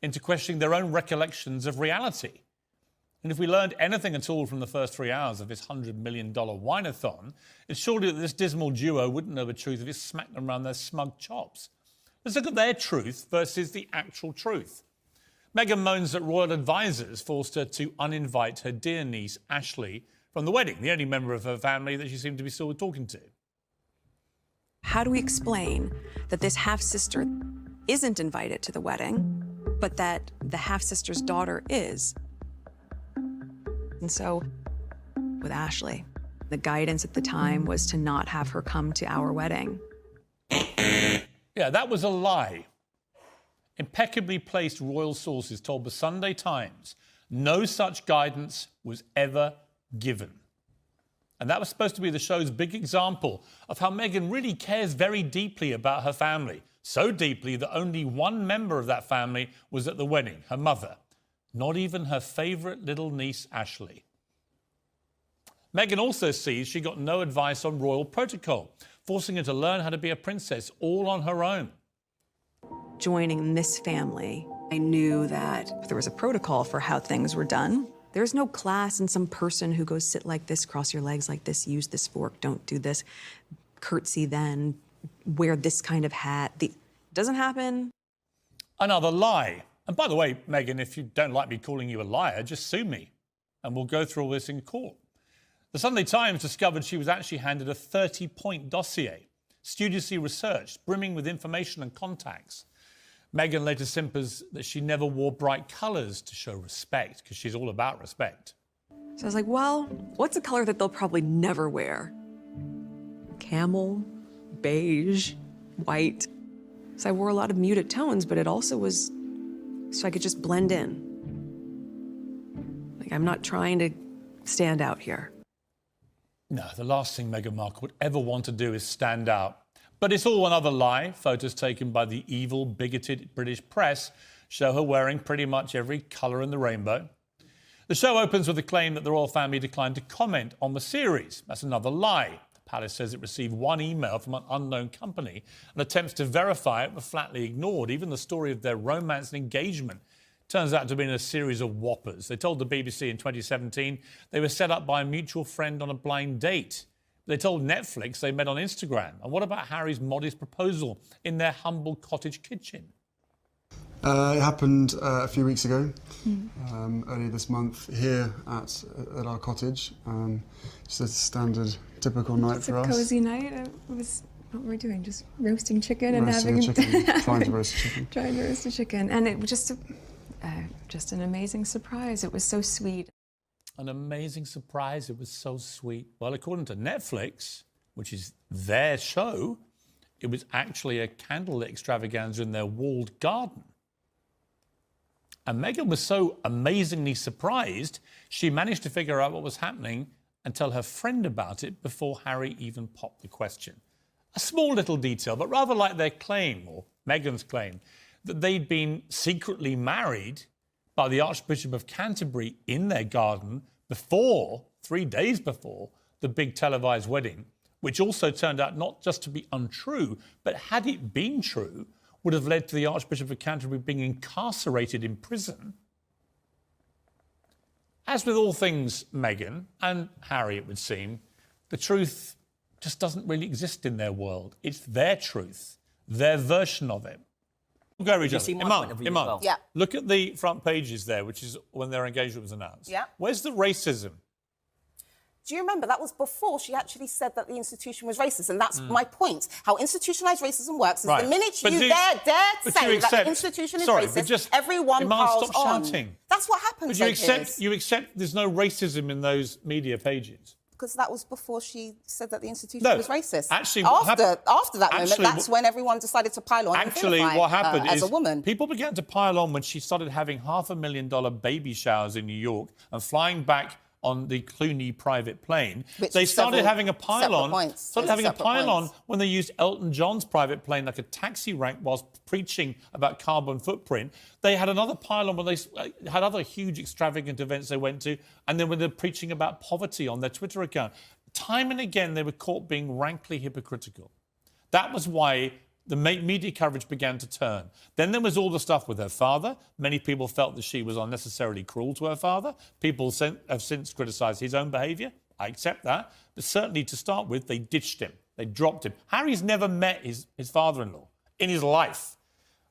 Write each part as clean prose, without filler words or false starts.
into questioning their own recollections of reality. And if we learned anything at all from the first 3 hours of this $100 million wine-a-thon, it's surely that this dismal duo wouldn't know the truth if it smacked them around their smug chops. Let's look at their truth versus the actual truth. Meghan moans that royal advisors forced her to uninvite her dear niece, Ashley, from the wedding, the only member of her family that she seemed to be still talking to. How do we explain that this half-sister isn't invited to the wedding, but that the half-sister's daughter is? And so, with Ashley, the guidance at the time was to not have her come to our wedding. Yeah, that was a lie. Impeccably placed royal sources told the Sunday Times no such guidance was ever given. And that was supposed to be the show's big example of how Meghan really cares very deeply about her family. So deeply that only one member of that family was at the wedding, her mother. Not even her favourite little niece, Ashley. Meghan also sees she got no advice on royal protocol, forcing her to learn how to be a princess all on her own. Joining this family, I knew that there was a protocol for how things were done. There's no class and some person who goes sit like this, cross your legs like this, use this fork, don't do this, curtsy then, wear this kind of hat. Doesn't happen. Another lie. And by the way, Meghan, if you don't like me calling you a liar, just sue me and we'll go through all this in court. The Sunday Times discovered she was actually handed a 30-point dossier, studiously researched, brimming with information and contacts. Meghan later simpers that she never wore bright colours to show respect, because she's all about respect. So I was like, well, what's a colour that they'll probably never wear? Camel, beige, white. So I wore a lot of muted tones, but it also was so I could just blend in. Like, I'm not trying to stand out here. No, the last thing Meghan Markle would ever want to do is stand out. But it's all another lie. Photos taken by the evil, bigoted British press show her wearing pretty much every colour in the rainbow. The show opens with the claim that the royal family declined to comment on the series. That's another lie. The palace says it received one email from an unknown company, and attempts to verify it were flatly ignored. Even the story of their romance and engagement turns out to have been a series of whoppers. They told the BBC in 2017 they were set up by a mutual friend on a blind date. They told Netflix they met on Instagram. And what about Harry's modest proposal in their humble cottage kitchen? It happened a few weeks ago, earlier this month, here at our cottage. Just a standard, typical night for us. It's a cosy night. What were we doing? Just roasting chicken and roasting having... chicken, trying to roast chicken. Trying to roast a chicken. And it was just an amazing surprise. It was so sweet. An amazing surprise. It was so sweet. Well, according to Netflix, which is their show, it was actually a candlelit extravaganza in their walled garden. And Meghan was so amazingly surprised, she managed to figure out what was happening and tell her friend about it before Harry even popped the question. A small little detail, but rather like their claim, or Meghan's claim, that they'd been secretly married by the Archbishop of Canterbury in their garden before, 3 days before, the big televised wedding, which also turned out not just to be untrue, but had it been true, would have led to the Archbishop of Canterbury being incarcerated in prison. As with all things Meghan and Harry, it would seem, the truth just doesn't really exist in their world. It's their truth, their version of it. We'll go, Regina. Iman, Well. Yeah. Look at the front pages there, which is when their engagement was announced. Yeah. Where's the racism? Do you remember that was before she actually said that the institution was racist? And that's my point. How institutionalised racism works is the minute you dare say that the institution is racist, everyone piles on. Shouting. That's what happens. But you accept there's no racism in those media pages? Because that was before she said that the institution was racist. Actually, after that moment, that's when everyone decided to pile on. Actually, and what happened as is a woman, people began to pile on when she started having $500,000 baby showers in New York and flying back on the Clooney private plane. They started having a pile-on. When they used Elton John's private plane like a taxi rank whilst preaching about carbon footprint. They had another pile-on when they had other huge extravagant events they went to, and then when they're preaching about poverty on their Twitter account. Time and again, they were caught being rankly hypocritical. That was why the media coverage began to turn. Then there was all the stuff with her father. Many people felt that she was unnecessarily cruel to her father. People have since criticised his own behaviour. I accept that. But certainly, to start with, they ditched him. They dropped him. Harry's never met his father-in-law in his life.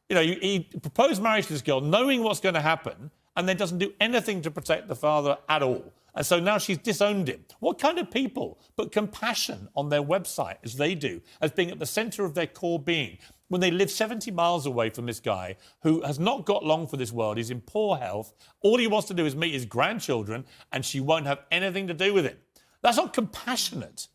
You know, he proposed marriage to this girl knowing what's going to happen and then doesn't do anything to protect the father at all. And so now she's disowned him. What kind of people put compassion on their website, as they do, as being at the centre of their core being, when they live 70 miles away from this guy who has not got long for this world, he's in poor health, all he wants to do is meet his grandchildren, and she won't have anything to do with it? That's not compassionate.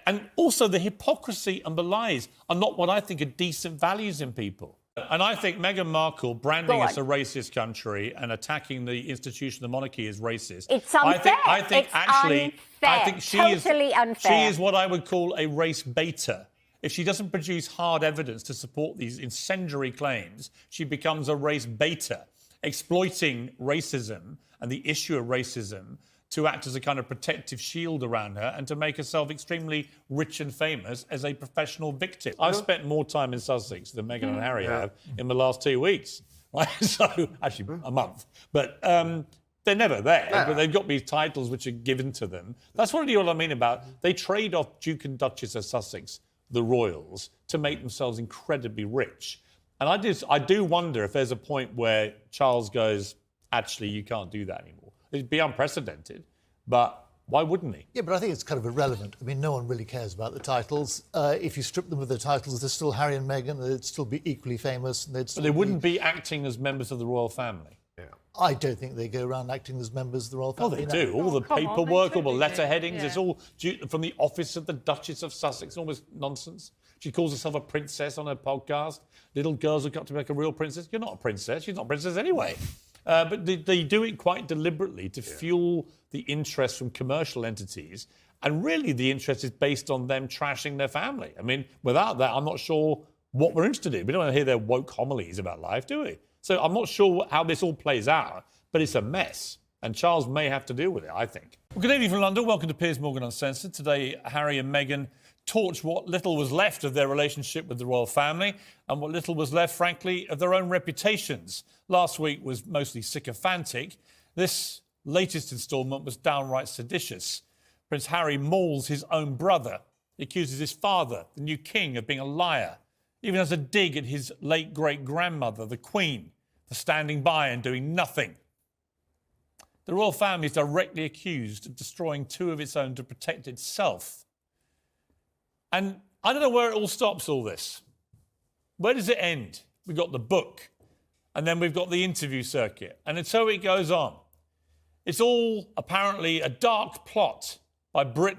And also the hypocrisy and the lies are not what I think are decent values in people. And I think Meghan Markle branding us a racist country and attacking the institution of the monarchy as racist. It's unfair. I think she totally unfair. She is what I would call a race baiter. If she doesn't produce hard evidence to support these incendiary claims, she becomes a race baiter, exploiting racism and the issue of racism to act as a kind of protective shield around her and to make herself extremely rich and famous as a professional victim. I've spent more time in Sussex than Meghan and Harry have in the last 2 weeks. Right? So, actually, a month. But they're never there. But they've got these titles which are given to them. That's what I mean about they trade off Duke and Duchess of Sussex, the royals, to make themselves incredibly rich. And I do wonder if there's a point where Charles goes, actually, you can't do that anymore. It'd be unprecedented, but why wouldn't he? Yeah, but I think it's kind of irrelevant. I mean, no one really cares about the titles. If you strip them of the titles, they're still Harry and Meghan. They'd still be equally famous. And but they wouldn't be acting as members of the royal family. Yeah. I don't think they go around acting as members of the royal family. Oh, they do. All the paperwork, all the letter headings, it's all from the office of the Duchess of Sussex. Almost nonsense. She calls herself a princess on her podcast. Little girls have got to make a real princess. You're not a princess. She's not a princess anyway. But they do it quite deliberately to fuel the interest from commercial entities. And really, the interest is based on them trashing their family. I mean, without that, I'm not sure what we're interested in. We don't want to hear their woke homilies about life, do we? So I'm not sure how this all plays out, but it's a mess. And Charles may have to deal with it, I think. Well, good evening from London. Welcome to Piers Morgan Uncensored. Today, Harry and Meghan torched what little was left of their relationship with the royal family and what little was left, frankly, of their own reputations. Last week was mostly sycophantic. This latest instalment was downright seditious. Prince Harry mauls his own brother. He accuses his father, the new king, of being a liar. Even has a dig at his late great-grandmother, the Queen, for standing by and doing nothing. The royal family is directly accused of destroying two of its own to protect itself. And I don't know where it all stops, all this. Where does it end? We've got the book, and then we've got the interview circuit, and so it goes on. It's all apparently a dark plot by Britain.